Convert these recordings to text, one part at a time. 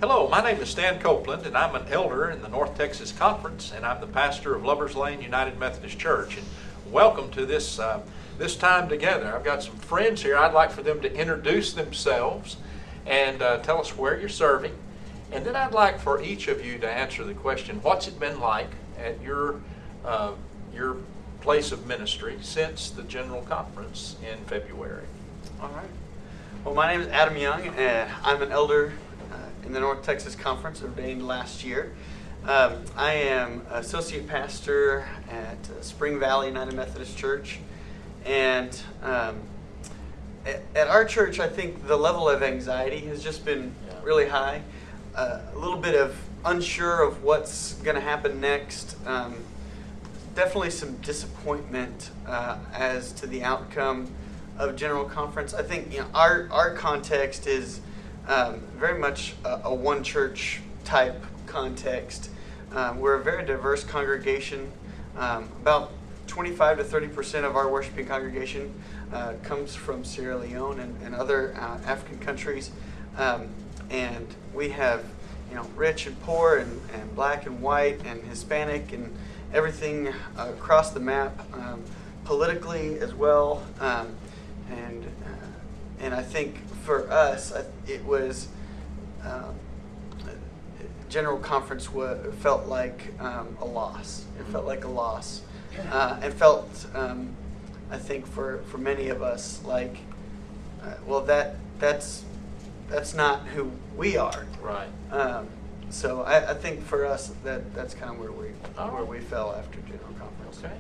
Hello, my name is Stan Copeland, and I'm an elder in the North Texas Conference, and I'm the pastor of Lovers Lane United Methodist Church. And welcome to this time together. I've got some friends here. I'd like for them to introduce themselves and tell us where you're serving. And then I'd like for each of you to answer the question, what's it been like at your place of ministry since the General Conference in February? All right. Well, my name is Adam Young, and I'm an elder in the North Texas Conference, ordained last year. I am associate pastor at Spring Valley United Methodist Church, and at our church, I think the level of anxiety has just been really high. A little bit of unsure of what's going to happen next. Definitely some disappointment as to the outcome of General Conference. I think our context is very much a one church type context. We're a very diverse congregation. About 25 to 30% of our worshiping congregation comes from Sierra Leone and other African countries. And we have rich and poor and black and white and Hispanic and everything across the map, politically as well. And I think for us, it was General Conference felt like a loss. It felt like a loss. It felt, I think, for many of us, like, well, that's not who we are. Right. So I think for us that's kind of where we fell after General Conference. Okay.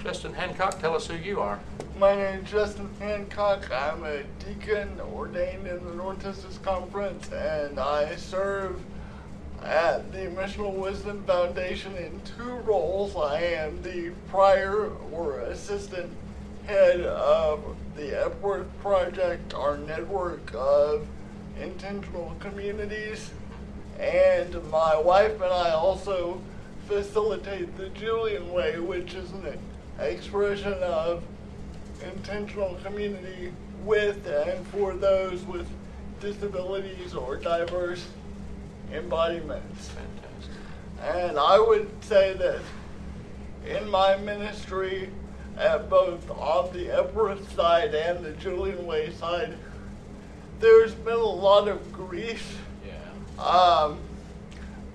Justin Hancock, tell us who you are. My name is Justin Hancock. I'm a deacon ordained in the North Texas Conference, and I serve at the Missional Wisdom Foundation in two roles. I am the prior or assistant head of the Epworth Project, our network of intentional communities, and my wife and I also facilitate the Julian Way, which is an expression of intentional community with and for those with disabilities or diverse embodiments. Fantastic. And I would say that in my ministry, at both on the Epworth side and the Julian Way side, there's been a lot of grief.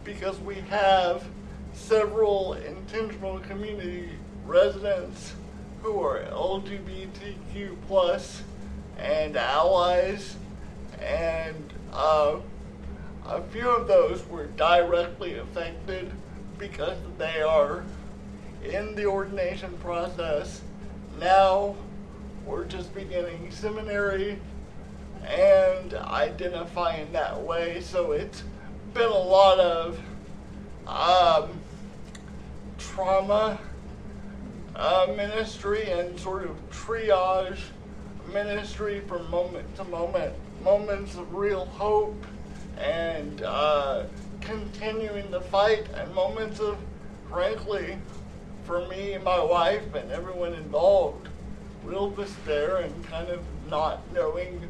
Because we have several intentional community residents who are LGBTQ plus and allies, and a few of those were directly affected because they are in the ordination process. Now we're just beginning seminary and identifying that way, so it's been a lot of trauma ministry and sort of triage ministry from moment to moment, moments of real hope and continuing the fight, and moments of, frankly, for me, my wife, and everyone involved, real despair and kind of not knowing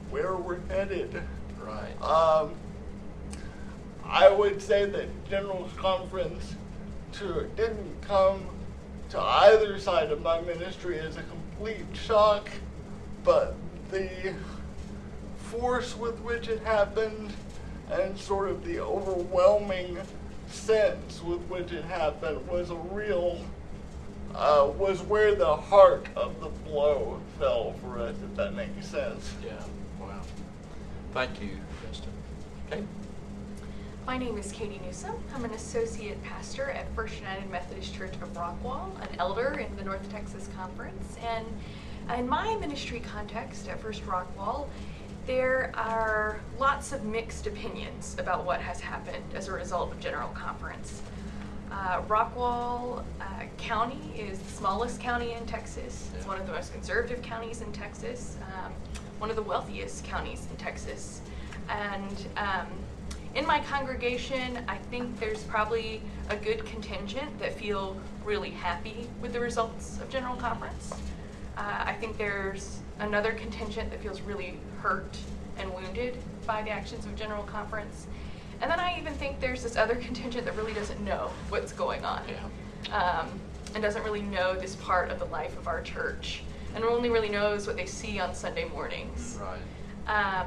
where we're headed. Right. I would say that General Conference didn't come to either side of my ministry as a complete shock, but the force with which it happened and sort of the overwhelming sense with which it happened was was where the heart of the blow fell for us, if that makes sense. Yeah. Wow. Thank you, Justin. Okay. My name is Katie Newsom. I'm an associate pastor at First United Methodist Church of Rockwall, an elder in the North Texas Conference. And in my ministry context at First Rockwall, there are lots of mixed opinions about what has happened as a result of General Conference. Rockwall County is the smallest county in Texas. It's one of the most conservative counties in Texas, one of the wealthiest counties in Texas. And in my congregation, I think there's probably a good contingent that feel really happy with the results of General Conference. I think there's another contingent that feels really hurt and wounded by the actions of General Conference. And then I even think there's this other contingent that really doesn't know what's going on. And doesn't really know this part of the life of our church, and only really knows what they see on Sunday mornings. Right.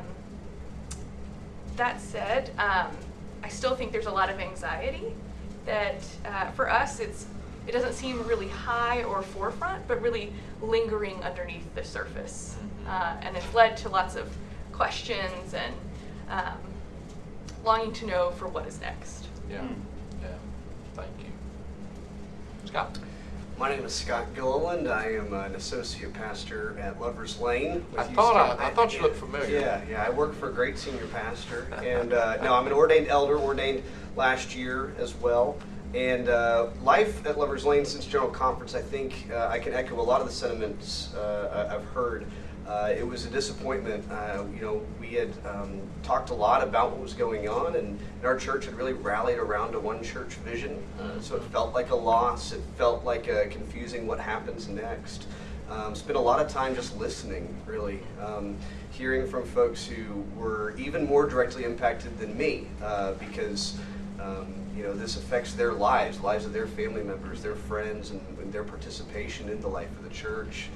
That said, I still think there's a lot of anxiety that for us it doesn't seem really high or forefront, but really lingering underneath the surface. And it's led to lots of questions and longing to know for what is next. Yeah. Thank you. Scott? My name is Scott Gilliland. I am an associate pastor at Lovers Lane. I thought you looked familiar. Yeah. I work for a great senior pastor, and no, I'm an ordained elder, ordained last year as well. And life at Lovers Lane since General Conference, I think I can echo a lot of the sentiments I've heard. It was a disappointment. We had talked a lot about what was going on, and our church had really rallied around a one church vision. So it felt like a loss. It felt like confusing what happens next. Spent a lot of time just listening, really, hearing from folks who were even more directly impacted than me, because this affects their lives of their family members, their friends, and their participation in the life of the church.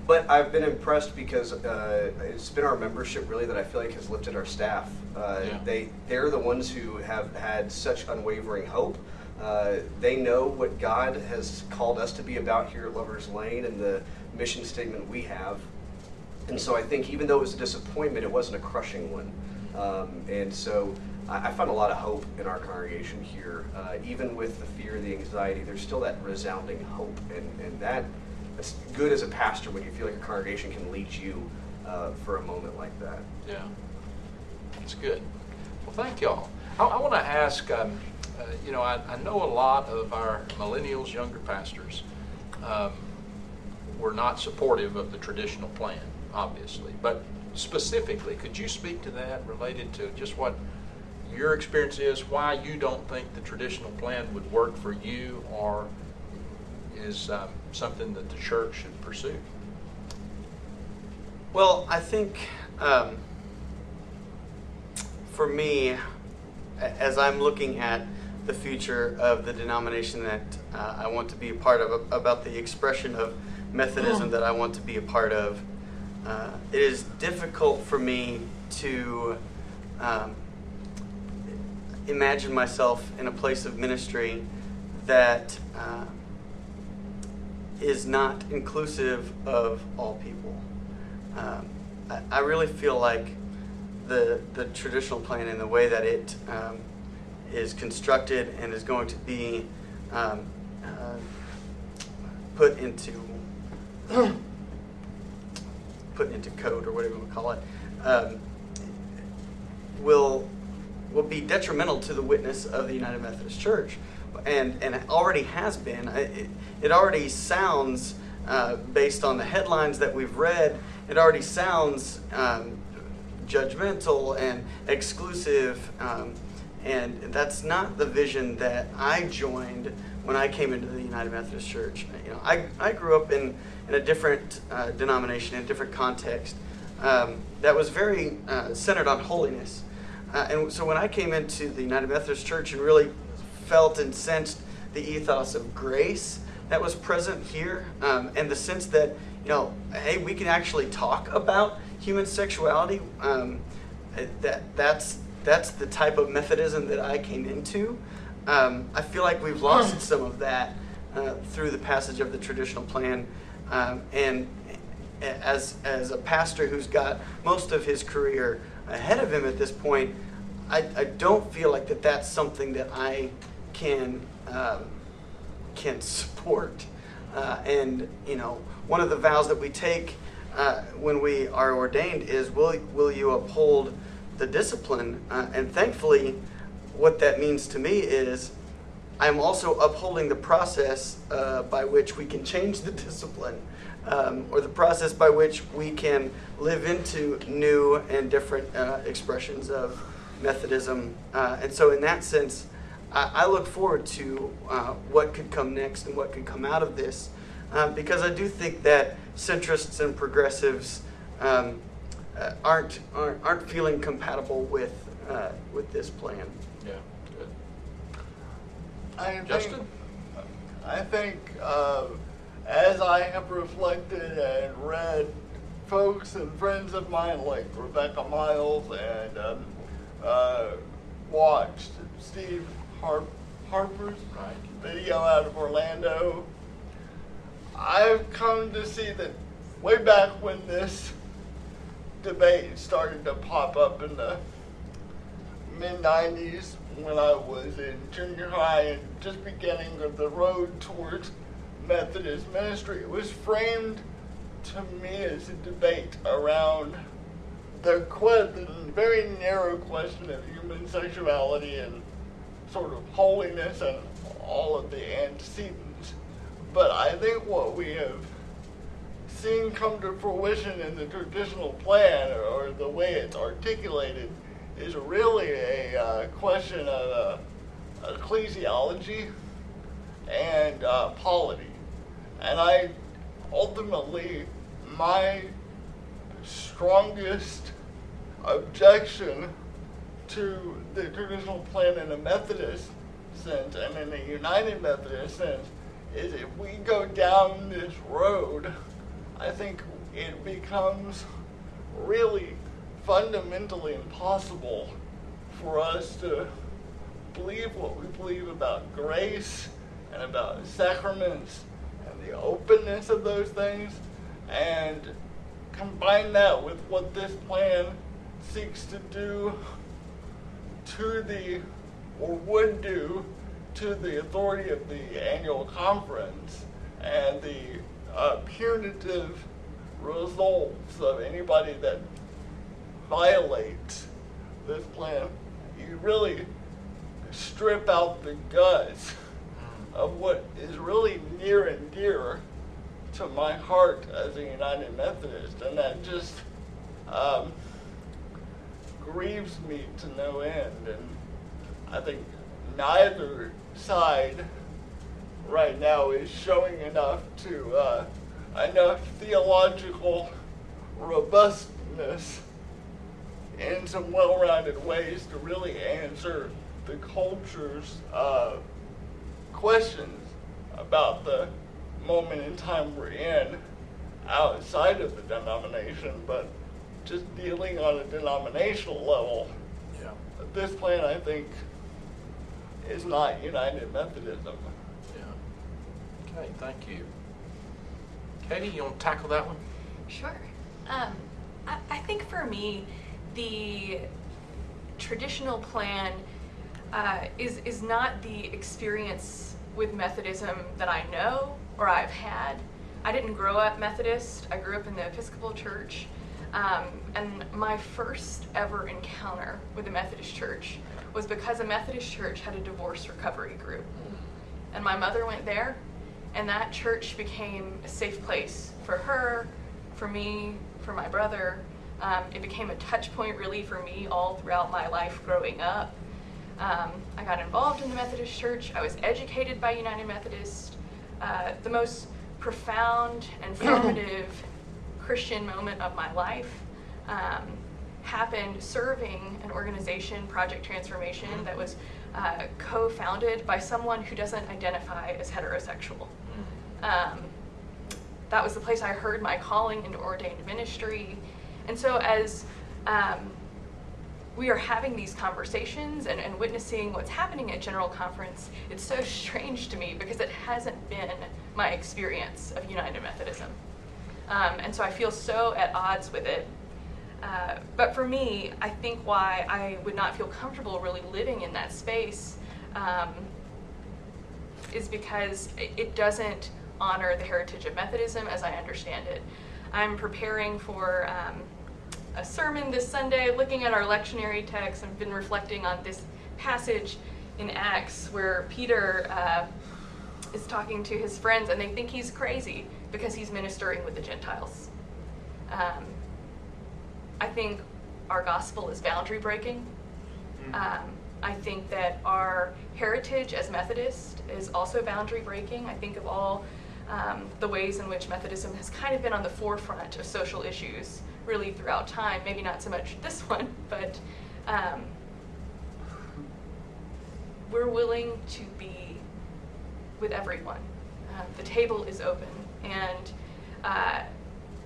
But I've been impressed because it's been our membership really that I feel like has lifted our staff. They're the ones who have had such unwavering hope. They know what God has called us to be about here at Lovers Lane and the mission statement we have. And so I think even though it was a disappointment, it wasn't a crushing one. And so I found a lot of hope in our congregation here. Even with the fear, the anxiety, there's still that resounding hope. And that's good as a pastor when you feel like a congregation can lead you for a moment like that. Yeah, that's good. Well, thank y'all. I want to ask, I know a lot of our millennials, younger pastors, were not supportive of the traditional plan, obviously. But specifically, could you speak to that related to just what your experience is, why you don't think the traditional plan would work for you or is something that the church should pursue? Well, I think for me, as I'm looking at the future of the denomination that I want to be a part of, about the expression of Methodism that I want to be a part of, it is difficult for me to imagine myself in a place of ministry that is not inclusive of all people. I really feel like the traditional plan and the way that it is constructed and is going to be put into code, or whatever we call it, will be detrimental to the witness of the United Methodist Church, and it already has been. It already sounds, based on the headlines that we've read, it already sounds judgmental and exclusive, and that's not the vision that I joined when I came into the United Methodist Church. I grew up in a different denomination, in a different context, that was very centered on holiness. And so when I came into the United Methodist Church and really felt and sensed the ethos of grace that was present here, and the sense that, hey, we can actually talk about human sexuality, that's the type of Methodism that I came into. I feel like we've lost some of that through the passage of the traditional plan. And as a pastor who's got most of his career ahead of him at this point, I don't feel like that's something that I can support. And one of the vows that we take when we are ordained is, will you uphold the discipline? And thankfully, what that means to me is I'm also upholding the process by which we can change the discipline, or the process by which we can live into new and different expressions of Methodism. And so in that sense, I look forward to what could come next and what could come out of this, because I do think that centrists and progressives aren't feeling compatible with this plan. Yeah. Good. Justin? I think as I have reflected and read folks and friends of mine like Rebecca Miles and watched Steve Harper's video out of Orlando, I've come to see that way back when this debate started to pop up in the mid-90s, when I was in junior high and just beginning of the road towards Methodist ministry, it was framed to me as a debate around the very narrow question of human sexuality and sort of holiness and all of the antecedents. But I think what we have seen come to fruition in the traditional plan, or the way it's articulated, is really a question of ecclesiology and polity. And ultimately, my strongest objection to the traditional plan in a Methodist sense and in a United Methodist sense is if we go down this road, I think it becomes really fundamentally impossible for us to believe what we believe about grace and about sacraments and the openness of those things, and combine that with what this plan seeks to do to or would do to the authority of the annual conference and the punitive results of anybody that violates this plan. You really strip out the guts of what is really near and dear to my heart as a United Methodist, and that just grieves me to no end. And I think neither side right now is showing enough theological robustness in some well-rounded ways to really answer the culture's questions about the moment in time we're in outside of the denomination, but just dealing on a denominational level. Yeah. This plan, I think, is not United Methodism. Yeah. Okay, thank you. Katie, you want to tackle that one? Sure. I think for me, the traditional plan is not the experience with Methodism that I know or I've had. I didn't grow up Methodist. I grew up in the Episcopal Church. And my first ever encounter with the Methodist Church was because a Methodist church had a divorce recovery group. And my mother went there, and that church became a safe place for her, for me, for my brother. It became a touch point really for me all throughout my life growing up. I got involved in the Methodist Church. I was educated by United Methodist. The most profound and formative Christian moment of my life happened serving an organization, Project Transformation, that was co-founded by someone who doesn't identify as heterosexual. That was the place I heard my calling into ordained ministry. And so as we are having these conversations and witnessing what's happening at General Conference, it's so strange to me because it hasn't been my experience of United Methodism. And so I feel so at odds with it. But for me, I think why I would not feel comfortable really living in that space is because it doesn't honor the heritage of Methodism as I understand it. I'm preparing for a sermon this Sunday, looking at our lectionary text. I've been reflecting on this passage in Acts where Peter is talking to his friends, and they think he's crazy because he's ministering with the Gentiles. I think our gospel is boundary breaking. I think that our heritage as Methodist is also boundary breaking. I think of all the ways in which Methodism has kind of been on the forefront of social issues really throughout time. Maybe not so much this one, but we're willing to be with everyone. The table is open, and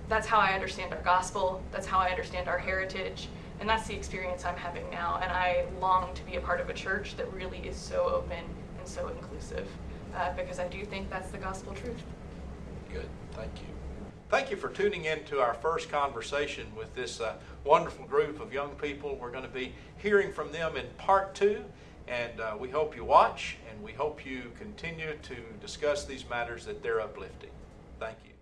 that's how I understand our gospel, that's how I understand our heritage, and that's the experience I'm having now. And I long to be a part of a church that really is so open and so inclusive, because I do think that's the gospel truth. Good, thank you. Thank you for tuning in to our first conversation with this wonderful group of young people. We're going to be hearing from them in part 2, and we hope you watch, and we hope you continue to discuss these matters that they're uplifting. Thank you.